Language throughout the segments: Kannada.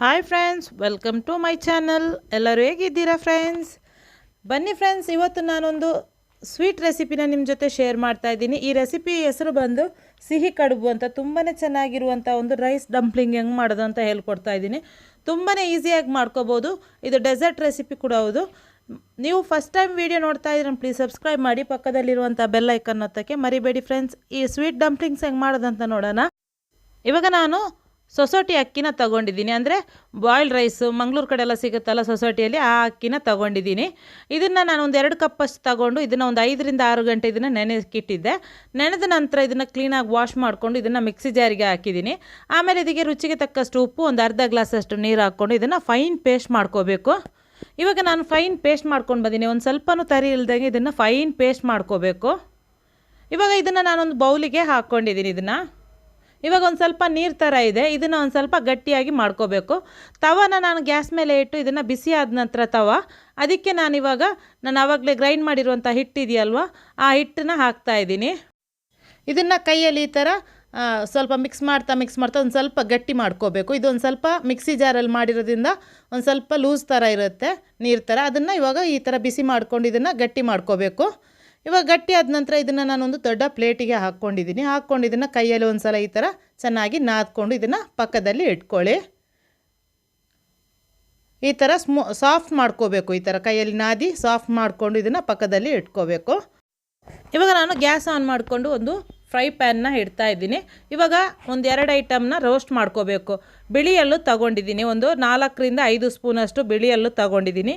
Hi friends, welcome to my channel. ಎಲ್ಲರೂ ಹೇಗಿದ್ದೀರಾ ಫ್ರೆಂಡ್ಸ್? ಬನ್ನಿ ಫ್ರೆಂಡ್ಸ್, ಇವತ್ತು ನಾನೊಂದು ಸ್ವೀಟ್ ರೆಸಿಪಿನ ನಿಮ್ಮ ಜೊತೆ ಶೇರ್ ಮಾಡ್ತಾ ಇದ್ದೀನಿ. ಈ ರೆಸಿಪಿ ಹೆಸರು ಬಂದು ಸಿಹಿ ಕಡುಬು ಅಂತ. ತುಂಬಾ ಚೆನ್ನಾಗಿರುವಂಥ ಒಂದು ರೈಸ್ ಡಂಪ್ಲಿಂಗ್ ಹೆಂಗೆ ಮಾಡೋದು ಅಂತ ಹೇಳ್ಕೊಡ್ತಾ ಇದ್ದೀನಿ. ತುಂಬಾ ಈಸಿಯಾಗಿ ಮಾಡ್ಕೋಬೋದು. ಇದು ಡೆಸರ್ಟ್ ರೆಸಿಪಿ ಕೂಡ ಹೌದು. ನೀವು ಫಸ್ಟ್ ಟೈಮ್ ವೀಡಿಯೋ ನೋಡ್ತಾ ಇದ್ರೆ ಪ್ಲೀಸ್ ಸಬ್ಸ್ಕ್ರೈಬ್ ಮಾಡಿ, ಪಕ್ಕದಲ್ಲಿರುವಂಥ ಬೆಲ್ ಐಕನ್ ಒತ್ತಕ್ಕೆ ಮರಿಬೇಡಿ ಫ್ರೆಂಡ್ಸ್. ಈ ಸ್ವೀಟ್ ಡಂಪ್ಲಿಂಗ್ಸ್ ಹೆಂಗೆ ಮಾಡೋದಂತ ನೋಡೋಣ. ಇವಾಗ ನಾನು ಸೊಸೈಟಿ ಅಕ್ಕಿನ ತೊಗೊಂಡಿದ್ದೀನಿ. ಅಂದರೆ ಬಾಯ್ಲ್ಡ್ ರೈಸು ಮಂಗಳೂರು ಕಡೆ ಎಲ್ಲ ಸಿಗುತ್ತಲ್ಲ ಸೊಸೈಟಿಯಲ್ಲಿ, ಆ ಅಕ್ಕಿನ ತೊಗೊಂಡಿದ್ದೀನಿ. ಇದನ್ನು ನಾನು ಒಂದು 2 ಕಪ್ಪಷ್ಟು ತೊಗೊಂಡು ಇದನ್ನು ಒಂದು 5 ರಿಂದ 6 ಗಂಟೆ ಇದನ್ನು ನೆನೆಸಿಟ್ಟಿದ್ದೆ. ನೆನೆದ ನಂತರ ಇದನ್ನು ಕ್ಲೀನಾಗಿ ವಾಶ್ ಮಾಡಿಕೊಂಡು ಇದನ್ನು ಮಿಕ್ಸಿ ಜಾರಿಗೆ ಹಾಕಿದ್ದೀನಿ. ಆಮೇಲೆ ಇದಕ್ಕೆ ರುಚಿಗೆ ತಕ್ಕಷ್ಟು ಉಪ್ಪು, ಒಂದು ಅರ್ಧ ಗ್ಲಾಸಷ್ಟು ನೀರು ಹಾಕ್ಕೊಂಡು ಇದನ್ನು ಫೈನ್ ಪೇಸ್ಟ್ ಮಾಡ್ಕೋಬೇಕು. ಇವಾಗ ನಾನು ಫೈನ್ ಪೇಸ್ಟ್ ಮಾಡ್ಕೊಂಡು ಬಂದೀನಿ. ಒಂದು ಸ್ವಲ್ಪನೂ ತರಿ ಇಲ್ದಂಗೆ ಇದನ್ನು ಫೈನ್ ಪೇಸ್ಟ್ ಮಾಡ್ಕೋಬೇಕು. ಇವಾಗ ಇದನ್ನು ನಾನೊಂದು ಬೌಲಿಗೆ ಹಾಕ್ಕೊಂಡಿದ್ದೀನಿ. ಇವಾಗ ಒಂದು ಸ್ವಲ್ಪ ನೀರು ಥರ ಇದೆ, ಇದನ್ನು ಒಂದು ಸ್ವಲ್ಪ ಗಟ್ಟಿಯಾಗಿ ಮಾಡ್ಕೋಬೇಕು. ತವನ ನಾನು ಗ್ಯಾಸ್ ಮೇಲೆ ಇಟ್ಟು ಇದನ್ನು ಬಿಸಿ ಆದ ನಂತರ ಅದಕ್ಕೆ ನಾನು ಆವಾಗಲೇ ಗ್ರೈಂಡ್ ಮಾಡಿರುವಂಥ ಹಿಟ್ಟಿದೆಯಲ್ವ, ಆ ಹಿಟ್ಟನ್ನು ಹಾಕ್ತಾಯಿದ್ದೀನಿ. ಇದನ್ನು ಕೈಯಲ್ಲಿ ಈ ಥರ ಸ್ವಲ್ಪ ಮಿಕ್ಸ್ ಮಾಡ್ತಾ ಒಂದು ಸ್ವಲ್ಪ ಗಟ್ಟಿ ಮಾಡ್ಕೋಬೇಕು. ಇದೊಂದು ಸ್ವಲ್ಪ ಮಿಕ್ಸಿ ಜಾರಲ್ಲಿ ಮಾಡಿರೋದ್ರಿಂದ ಒಂದು ಸ್ವಲ್ಪ ಲೂಸ್ ಥರ ಇರುತ್ತೆ, ನೀರು ಥರ. ಅದನ್ನು ಇವಾಗ ಈ ಥರ ಬಿಸಿ ಮಾಡ್ಕೊಂಡು ಇದನ್ನು ಗಟ್ಟಿ ಮಾಡ್ಕೋಬೇಕು. ಇವಾಗ ಗಟ್ಟಿ ಆದ ನಂತರ ಇದನ್ನು ನಾನೊಂದು ದೊಡ್ಡ ಪ್ಲೇಟಿಗೆ ಹಾಕ್ಕೊಂಡಿದ್ದೀನಿ. ಇದನ್ನು ಕೈಯಲ್ಲಿ ಒಂದು ಸಲ ಈ ಥರ ಚೆನ್ನಾಗಿ ನಾದ್ಕೊಂಡು ಇದನ್ನು ಪಕ್ಕದಲ್ಲಿ ಇಟ್ಕೊಳ್ಳಿ. ಈ ಥರ ಸಾಫ್ಟ್ ಮಾಡ್ಕೋಬೇಕು. ಈ ಥರ ಕೈಯಲ್ಲಿ ನಾದಿ ಸಾಫ್ಟ್ ಮಾಡಿಕೊಂಡು ಇದನ್ನು ಪಕ್ಕದಲ್ಲಿ ಇಟ್ಕೋಬೇಕು. ಇವಾಗ ನಾನು ಗ್ಯಾಸ್ ಆನ್ ಮಾಡಿಕೊಂಡು ಒಂದು ಫ್ರೈ ಪ್ಯಾನ್ನ ಇಡ್ತಾ ಇದ್ದೀನಿ. ಇವಾಗ ಒಂದು 2 ಐಟಮ್ನ ರೋಸ್ಟ್ ಮಾಡ್ಕೋಬೇಕು. ಬಿಳಿ ಎಳ್ಳು ತೊಗೊಂಡಿದ್ದೀನಿ, ಒಂದು 4 ರಿಂದ 5 ಸ್ಪೂನಷ್ಟು ಬಿಳಿ ಎಳ್ಳು ತೊಗೊಂಡಿದ್ದೀನಿ.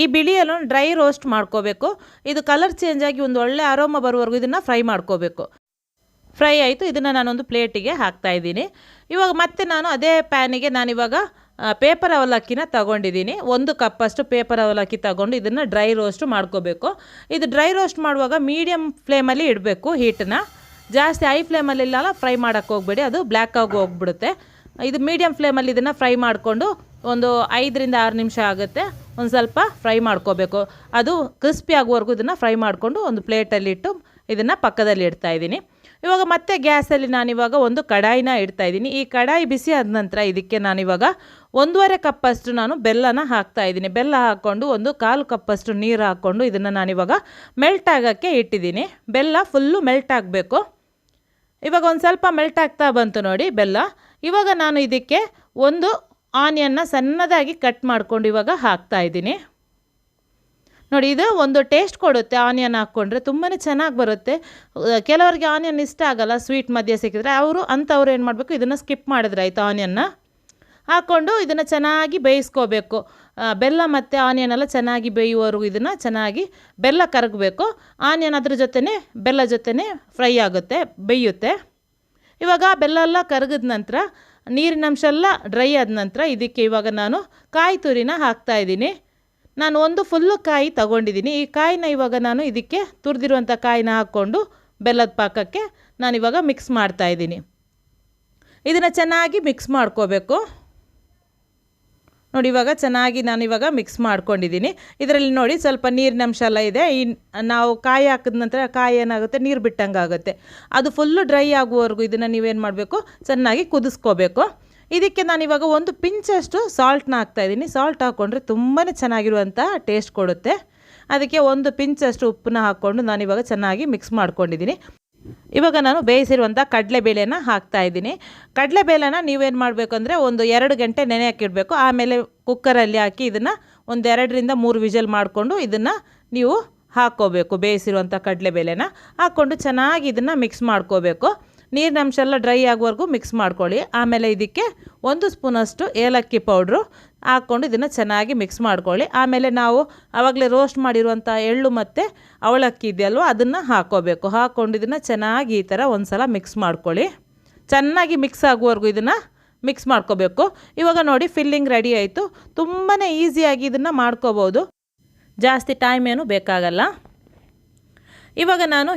ಈ ಬಿಳಿಯನ್ನು ಡ್ರೈ ರೋಸ್ಟ್ ಮಾಡ್ಕೋಬೇಕು. ಇದು ಕಲರ್ ಚೇಂಜ್ ಆಗಿ ಒಂದು ಒಳ್ಳೆ ಅರೋಮ ಬರುವವರೆಗೂ ಇದನ್ನು ಫ್ರೈ ಮಾಡ್ಕೋಬೇಕು. ಫ್ರೈ ಆಯಿತು, ಇದನ್ನು ನಾನೊಂದು ಪ್ಲೇಟಿಗೆ ಹಾಕ್ತಾಯಿದ್ದೀನಿ. ಇವಾಗ ಮತ್ತೆ ನಾನು ಅದೇ ಪ್ಯಾನಿಗೆ ನಾನಿವಾಗ ಪೇಪರ್ ಅವಲಕ್ಕಿನ ತೊಗೊಂಡಿದ್ದೀನಿ. 1 ಕಪ್ಪಷ್ಟು ಪೇಪರ್ ಅವಲಕ್ಕಿ ತೊಗೊಂಡು ಇದನ್ನು ಡ್ರೈ ರೋಸ್ಟ್ ಮಾಡ್ಕೋಬೇಕು. ಇದು ಡ್ರೈ ರೋಸ್ಟ್ ಮಾಡುವಾಗ ಮೀಡಿಯಮ್ ಫ್ಲೇಮಲ್ಲಿ ಇಡಬೇಕು ಹೀಟನ್ನ. ಜಾಸ್ತಿ ಹೈ ಫ್ಲೇಮಲ್ಲಿಲ್ಲ ಫ್ರೈ ಮಾಡೋಕ್ಕೆ ಹೋಗಬೇಡಿ, ಅದು ಬ್ಲ್ಯಾಕ್ ಆಗಿ ಹೋಗ್ಬಿಡುತ್ತೆ. ಇದು ಮೀಡಿಯಮ್ ಫ್ಲೇಮಲ್ಲಿ ಇದನ್ನು ಫ್ರೈ ಮಾಡಿಕೊಂಡು ಒಂದು 5 ರಿಂದ 6 ನಿಮಿಷ ಆಗುತ್ತೆ. ಒಂದು ಸ್ವಲ್ಪ ಫ್ರೈ ಮಾಡ್ಕೋಬೇಕು. ಅದು ಕ್ರಿಸ್ಪಿ ಆಗುವವರೆಗೂ ಇದನ್ನು ಫ್ರೈ ಮಾಡಿಕೊಂಡು ಒಂದು ಪ್ಲೇಟಲ್ಲಿಟ್ಟು ಇದನ್ನು ಪಕ್ಕದಲ್ಲಿ ಇಡ್ತಾಯಿದ್ದೀನಿ. ಇವಾಗ ಮತ್ತೆ ಗ್ಯಾಸಲ್ಲಿ ನಾನಿವಾಗ ಒಂದು ಕಡಾಯಿನ ಇಡ್ತಾಯಿದ್ದೀನಿ. ಈ ಕಡಾಯಿ ಬಿಸಿ ಆದ ನಂತರ ಇದಕ್ಕೆ ನಾನಿವಾಗ 1.5 ಕಪ್ಪಷ್ಟು ನಾನು ಬೆಲ್ಲನ ಹಾಕ್ತಾಯಿದ್ದೀನಿ. ಬೆಲ್ಲ ಹಾಕ್ಕೊಂಡು ಒಂದು 1/4 ಕಪ್ಪಷ್ಟು ನೀರು ಹಾಕ್ಕೊಂಡು ಇದನ್ನು ನಾನಿವಾಗ ಮೆಲ್ಟ್ ಆಗೋಕ್ಕೆ ಇಟ್ಟಿದ್ದೀನಿ. ಬೆಲ್ಲ ಫುಲ್ಲು ಮೆಲ್ಟ್ ಆಗಬೇಕು. ಇವಾಗ ಒಂದು ಸ್ವಲ್ಪ ಮೆಲ್ಟ್ ಆಗ್ತಾ ಬಂತು ನೋಡಿ ಬೆಲ್ಲ. ಇವಾಗ ನಾನು ಇದಕ್ಕೆ ಒಂದು ಆನಿಯನ್ನ ಸಣ್ಣದಾಗಿ ಕಟ್ ಮಾಡ್ಕೊಂಡು ಇವಾಗ ಹಾಕ್ತಾಯಿದ್ದೀನಿ. ನೋಡಿ, ಇದು ಒಂದು ಟೇಸ್ಟ್ ಕೊಡುತ್ತೆ. ಆನಿಯನ್ ಹಾಕ್ಕೊಂಡ್ರೆ ತುಂಬಾ ಚೆನ್ನಾಗಿ ಬರುತ್ತೆ. ಕೆಲವರಿಗೆ ಆನಿಯನ್ ಇಷ್ಟ ಆಗಲ್ಲ, ಸ್ವೀಟ್ ಮಧ್ಯೆ ಸಿಕ್ಕಿದ್ರೆ ಅಂಥವ್ರು ಏನು ಮಾಡಬೇಕು, ಇದನ್ನು ಸ್ಕಿಪ್ ಮಾಡಿದ್ರೆ ಆಯಿತು. ಆನಿಯನ್ನ ಹಾಕ್ಕೊಂಡು ಇದನ್ನು ಚೆನ್ನಾಗಿ ಬೇಯಿಸ್ಕೋಬೇಕು. ಬೆಲ್ಲ ಮತ್ತು ಆನಿಯನ್ ಎಲ್ಲ ಚೆನ್ನಾಗಿ ಬೇಯುವವರೆಗೂ ಇದನ್ನು ಚೆನ್ನಾಗಿ ಬೆಲ್ಲ ಕರಗಬೇಕು. ಆನಿಯನ್ ಅದ್ರ ಜೊತೆನೇ ಬೆಲ್ಲ ಜೊತೆನೇ ಫ್ರೈ ಆಗುತ್ತೆ, ಬೇಯುತ್ತೆ. ಇವಾಗ ಬೆಲ್ಲ ಎಲ್ಲ ಕರಗಿದ ನಂತರ ನೀರಿನ ಅಂಶ ಎಲ್ಲ ಡ್ರೈ ಆದ ನಂತರ ಇದಕ್ಕೆ ಇವಾಗ ನಾನು ಕಾಯಿ ತುರಿನ ಹಾಕ್ತಾಯಿದ್ದೀನಿ. ನಾನು ಒಂದು ಫುಲ್ಲು ಕಾಯಿ ತಗೊಂಡಿದ್ದೀನಿ. ಈ ಕಾಯಿನ ಇವಾಗ ನಾನು ಇದಕ್ಕೆ ತುರಿದಿರುವಂಥ ಕಾಯಿನ ಹಾಕ್ಕೊಂಡು ಬೆಲ್ಲದ ಪಾಕಕ್ಕೆ ನಾನಿವಾಗ ಮಿಕ್ಸ್ ಮಾಡ್ತಾಯಿದ್ದೀನಿ. ಇದನ್ನು ಚೆನ್ನಾಗಿ ಮಿಕ್ಸ್ ಮಾಡ್ಕೋಬೇಕು. ನೋಡಿ, ಇವಾಗ ಚೆನ್ನಾಗಿ ನಾನಿವಾಗ ಮಿಕ್ಸ್ ಮಾಡ್ಕೊಂಡಿದ್ದೀನಿ. ಇದರಲ್ಲಿ ನೋಡಿ ಸ್ವಲ್ಪ ನೀರಿನ ಅಂಶ ಎಲ್ಲ ಇದೆ. ನಾವು ಕಾಯಿ ಹಾಕಿದ ನಂತರ ಕಾಯಿ ಏನಾಗುತ್ತೆ, ನೀರು ಬಿಟ್ಟಂಗೆ ಆಗುತ್ತೆ. ಅದು ಫುಲ್ಲು ಡ್ರೈ ಆಗುವವರೆಗೂ ಇದನ್ನು ನೀವೇನು ಮಾಡಬೇಕು, ಚೆನ್ನಾಗಿ ಕುದಿಸ್ಕೋಬೇಕು. ಇದಕ್ಕೆ ನಾನಿವಾಗ ಒಂದು ಪಿಂಚಷ್ಟು ಸಾಲ್ಟ್ನ ಹಾಕ್ತಾಯಿದ್ದೀನಿ. ಸಾಲ್ಟ್ ಹಾಕ್ಕೊಂಡ್ರೆ ತುಂಬಾ ಚೆನ್ನಾಗಿರುವಂಥ ಟೇಸ್ಟ್ ಕೊಡುತ್ತೆ. ಅದಕ್ಕೆ ಒಂದು ಪಿಂಚಷ್ಟು ಉಪ್ಪನ್ನ ಹಾಕ್ಕೊಂಡು ನಾನಿವಾಗ ಚೆನ್ನಾಗಿ ಮಿಕ್ಸ್ ಮಾಡ್ಕೊಂಡಿದ್ದೀನಿ. ಇವಾಗ ನಾನು ಬೇಯಿಸಿರುವಂಥ ಕಡಲೆಬೇಳೆನ ಹಾಕ್ತಾಯಿದ್ದೀನಿ. ಕಡಲೆಬೇಳೆನ ನೀವೇನು ಮಾಡಬೇಕು ಅಂದರೆ ಒಂದು 2 ಗಂಟೆ ನೆನೆಯೋಕ್ಕಿಡಬೇಕು. ಆಮೇಲೆ ಕುಕ್ಕರಲ್ಲಿ ಹಾಕಿ ಇದನ್ನು ಒಂದು 2 ರಿಂದ 3 ವಿಷಲ್ ಮಾಡಿಕೊಂಡು ಇದನ್ನು ನೀವು ಹಾಕ್ಕೋಬೇಕು. ಬೇಯಿಸಿರುವಂಥ ಕಡಲೆಬೇಳೆನ ಹಾಕ್ಕೊಂಡು ಚೆನ್ನಾಗಿ ಇದನ್ನು ಮಿಕ್ಸ್ ಮಾಡ್ಕೋಬೇಕು. ನೀರಿನ ಅಂಶ ಎಲ್ಲ ಡ್ರೈ ಆಗುವವರೆಗೂ ಮಿಕ್ಸ್ ಮಾಡ್ಕೊಳ್ಳಿ. ಆಮೇಲೆ ಇದಕ್ಕೆ 1 ಸ್ಪೂನಷ್ಟು ಏಲಕ್ಕಿ ಪೌಡ್ರು ಹಾಕ್ಕೊಂಡು ಇದನ್ನು ಚೆನ್ನಾಗಿ ಮಿಕ್ಸ್ ಮಾಡ್ಕೊಳ್ಳಿ. ಆಮೇಲೆ ನಾವು ಆವಾಗಲೇ ರೋಸ್ಟ್ ಮಾಡಿರುವಂಥ ಎಳ್ಳು ಮತ್ತು ಅವಲಕ್ಕಿ ಇದೆಯಲ್ವ, ಅದನ್ನು ಹಾಕ್ಕೋಬೇಕು. ಹಾಕ್ಕೊಂಡು ಇದನ್ನು ಚೆನ್ನಾಗಿ ಈ ಥರ ಒಂದು ಸಲ ಮಿಕ್ಸ್ ಮಾಡ್ಕೊಳ್ಳಿ. ಚೆನ್ನಾಗಿ ಮಿಕ್ಸ್ ಆಗುವವರೆಗೂ ಇದನ್ನು ಮಿಕ್ಸ್ ಮಾಡ್ಕೋಬೇಕು. ಇವಾಗ ನೋಡಿ, ಫಿಲ್ಲಿಂಗ್ ರೆಡಿ ಆಯಿತು. ತುಂಬಾ ಈಸಿಯಾಗಿ ಇದನ್ನು ಮಾಡ್ಕೋಬೋದು, ಜಾಸ್ತಿ ಟೈಮ್ ಏನು ಬೇಕಾಗಲ್ಲ. ಇವಾಗ ನಾನು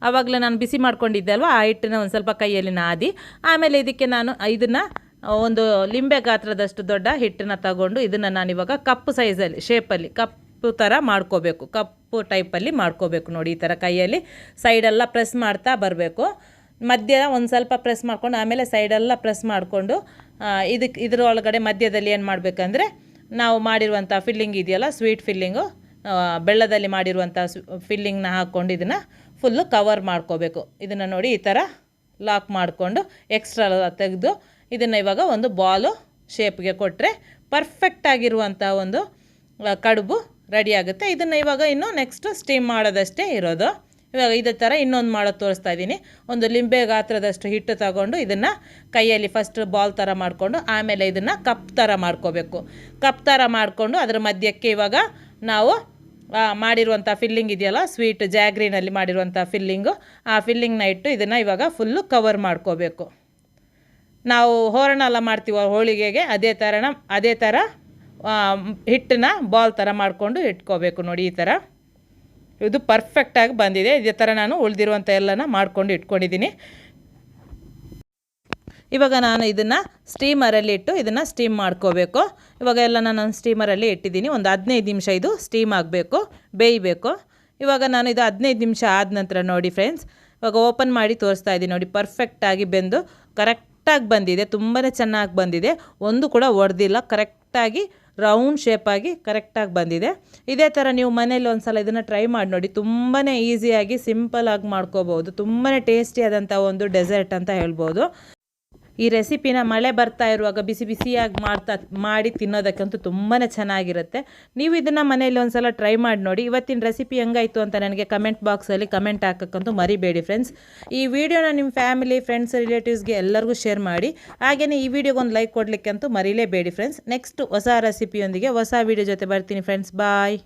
ಆವಾಗಲೇ ನಾನು ಬಿಸಿ ಮಾಡ್ಕೊಂಡಿದ್ದೆ ಅಲ್ವ, ಆ ಹಿಟ್ಟನ್ನ ಒಂದು ಸ್ವಲ್ಪ ಕೈಯಲ್ಲಿ ನಾದಿ ಆಮೇಲೆ ಇದಕ್ಕೆ ನಾನು ಇದನ್ನು ಒಂದು ಲಿಂಬೆ ಗಾತ್ರದಷ್ಟು ದೊಡ್ಡ ಹಿಟ್ಟನ್ನು ತಗೊಂಡು ಇದನ್ನು ನಾನಿವಾಗ ಕಪ್ಪು ಸೈಜಲ್ಲಿ ಶೇಪಲ್ಲಿ ಕಪ್ಪು ಥರ ಮಾಡ್ಕೋಬೇಕು. ಕಪ್ಪು ಟೈಪಲ್ಲಿ ಮಾಡ್ಕೋಬೇಕು. ನೋಡಿ, ಈ ಥರ ಕೈಯಲ್ಲಿ ಸೈಡೆಲ್ಲ ಪ್ರೆಸ್ ಮಾಡ್ತಾ ಬರಬೇಕು. ಮಧ್ಯ ಒಂದು ಸ್ವಲ್ಪ ಪ್ರೆಸ್ ಮಾಡ್ಕೊಂಡು ಆಮೇಲೆ ಸೈಡೆಲ್ಲ ಪ್ರೆಸ್ ಮಾಡಿಕೊಂಡು ಇದ್ರ ಒಳಗಡೆ ಮಧ್ಯದಲ್ಲಿ ಏನು ಮಾಡಬೇಕಂದ್ರೆ ನಾವು ಮಾಡಿರುವಂಥ ಫಿಲ್ಲಿಂಗ್ ಇದೆಯಲ್ಲ, ಸ್ವೀಟ್ ಫಿಲ್ಲಿಂಗು, ಬೆಳ್ಳದಲ್ಲಿ ಮಾಡಿರುವಂಥ ಫಿಲ್ಲಿಂಗ್ನ ಹಾಕ್ಕೊಂಡು ಇದನ್ನು ಫುಲ್ಲು ಕವರ್ ಮಾಡ್ಕೋಬೇಕು. ಇದನ್ನು ನೋಡಿ ಈ ಥರ ಲಾಕ್ ಮಾಡಿಕೊಂಡು ಎಕ್ಸ್ಟ್ರಾ ತೆಗೆದು ಇದನ್ನು ಇವಾಗ ಒಂದು ಬಾಲು ಶೇಪ್ಗೆ ಕೊಟ್ಟರೆ ಪರ್ಫೆಕ್ಟಾಗಿರುವಂಥ ಒಂದು ಕಡುಬು ರೆಡಿ ಆಗುತ್ತೆ. ಇದನ್ನು ಇವಾಗ ಇನ್ನು ನೆಕ್ಸ್ಟು ಸ್ಟೀಮ್ ಮಾಡೋದಷ್ಟೇ ಇರೋದು. ಇವಾಗ ಇದೇ ಥರ ಇನ್ನೊಂದು ಮಾಡೋದು ತೋರಿಸ್ತಾ ಇದ್ದೀನಿ. ಒಂದು ಲಿಂಬೆ ಗಾತ್ರದಷ್ಟು ಹಿಟ್ಟು ತಗೊಂಡು ಇದನ್ನು ಕೈಯಲ್ಲಿ ಫಸ್ಟ್ ಬಾಲ್ ಥರ ಮಾಡಿಕೊಂಡು ಆಮೇಲೆ ಇದನ್ನು ಕಪ್ ಥರ ಮಾಡ್ಕೋಬೇಕು. ಕಪ್ ಥರ ಮಾಡಿಕೊಂಡು ಅದರ ಮಧ್ಯಕ್ಕೆ ಇವಾಗ ನಾವು ಮಾಡಿರುವಂಥ ಫಿಲ್ಲಿಂಗ್ ಇದೆಯಲ್ಲ, ಸ್ವೀಟ್ ಜಾಗ್ರಿನಲ್ಲಿ ಮಾಡಿರುವಂಥ ಫಿಲ್ಲಿಂಗು, ಆ ಫಿಲ್ಲಿಂಗ್ನ ಇಟ್ಟು ಇದನ್ನು ಇವಾಗ ಫುಲ್ಲು ಕವರ್ ಮಾಡ್ಕೋಬೇಕು. ನಾವು ಹೋರಣ ಎಲ್ಲ ಮಾಡ್ತೀವಿ ಹೋಳಿಗೆಗೆ, ಅದೇ ಥರ ಹಿಟ್ಟನ್ನ ಬಾಲ್ ಥರ ಮಾಡಿಕೊಂಡು ಇಟ್ಕೋಬೇಕು. ನೋಡಿ ಈ ಥರ ಇದು ಪರ್ಫೆಕ್ಟಾಗಿ ಬಂದಿದೆ. ಇದೇ ಥರ ನಾನು ಉಳಿದಿರುವಂಥ ಎಲ್ಲನ ಮಾಡ್ಕೊಂಡು ಇಟ್ಕೊಂಡಿದ್ದೀನಿ. ಇವಾಗ ನಾನು ಇದನ್ನು ಸ್ಟೀಮರಲ್ಲಿ ಇಟ್ಟು ಇದನ್ನು ಸ್ಟೀಮ್ ಮಾಡ್ಕೋಬೇಕು. ಇವಾಗ ಎಲ್ಲ ನಾನು ಸ್ಟೀಮರಲ್ಲಿ ಇಟ್ಟಿದ್ದೀನಿ. ಒಂದು 15 ನಿಮಿಷ ಇದು ಸ್ಟೀಮ್ ಆಗಬೇಕು, ಬೇಯಬೇಕು. ಇವಾಗ ನಾನು ಇದು 15 ನಿಮಿಷ ಆದ ನಂತರ ನೋಡಿ ಫ್ರೆಂಡ್ಸ್, ಇವಾಗ ಓಪನ್ ಮಾಡಿ ತೋರಿಸ್ತಾ ಇದ್ದೀನಿ. ನೋಡಿ ಪರ್ಫೆಕ್ಟಾಗಿ ಬೆಂದು ಕರೆಕ್ಟಾಗಿ ಬಂದಿದೆ, ತುಂಬಾ ಚೆನ್ನಾಗಿ ಬಂದಿದೆ. ಒಂದು ಕೂಡ ಒಡೆದಿಲ್ಲ, ಕರೆಕ್ಟಾಗಿ ರೌಂಡ್ ಶೇಪಾಗಿ ಕರೆಕ್ಟಾಗಿ ಬಂದಿದೆ. ಇದೇ ಥರ ನೀವು ಮನೇಲಿ ಒಂದು ಸಲ ಇದನ್ನು ಟ್ರೈ ಮಾಡಿ ನೋಡಿ. ತುಂಬಾ ಈಸಿಯಾಗಿ ಸಿಂಪಲಾಗಿ ಮಾಡ್ಕೋಬೋದು. ತುಂಬಾ ಟೇಸ್ಟಿಯಾದಂಥ ಒಂದು ಡೆಸರ್ಟ್ ಅಂತ ಹೇಳ್ಬೋದು. ಈ ರೆಸಿಪಿನ ಮಳೆ ಬರ್ತಾ ಇರುವಾಗ ಬಿಸಿ ಬಿಸಿಯಾಗಿ ಮಾಡಿ ತಿನ್ನೋದಕ್ಕಂತೂ ತುಂಬಾ ಚೆನ್ನಾಗಿರುತ್ತೆ. ನೀವು ಇದನ್ನು ಮನೆಯಲ್ಲಿ ಒಂದು ಸಲ ಟ್ರೈ ಮಾಡಿ ನೋಡಿ. ಇವತ್ತಿನ ರೆಸಿಪಿ ಹೆಂಗಾಯಿತು ಅಂತ ನನಗೆ ಕಮೆಂಟ್ ಬಾಕ್ಸಲ್ಲಿ ಕಮೆಂಟ್ ಹಾಕೋಕ್ಕಂತೂ ಮರಿಬೇಡಿ ಫ್ರೆಂಡ್ಸ್. ಈ ವಿಡಿಯೋನ ನಿಮ್ಮ ಫ್ಯಾಮಿಲಿ, ಫ್ರೆಂಡ್ಸ್, ರಿಲೇಟಿವ್ಸ್ಗೆ ಎಲ್ಲರಿಗೂ ಶೇರ್ ಮಾಡಿ. ಹಾಗೆಯೇ ಈ ವಿಡಿಯೋಗೆ ಒಂದು ಲೈಕ್ ಕೊಡಲಿಕ್ಕಂತೂ ಮರಿಲೇಬೇಡಿ ಫ್ರೆಂಡ್ಸ್. ನೆಕ್ಸ್ಟ್ ಹೊಸ ರೆಸಿಪಿಯೊಂದಿಗೆ ಹೊಸ ವಿಡಿಯೋ ಜೊತೆ ಬರ್ತೀನಿ ಫ್ರೆಂಡ್ಸ್. ಬಾಯ್.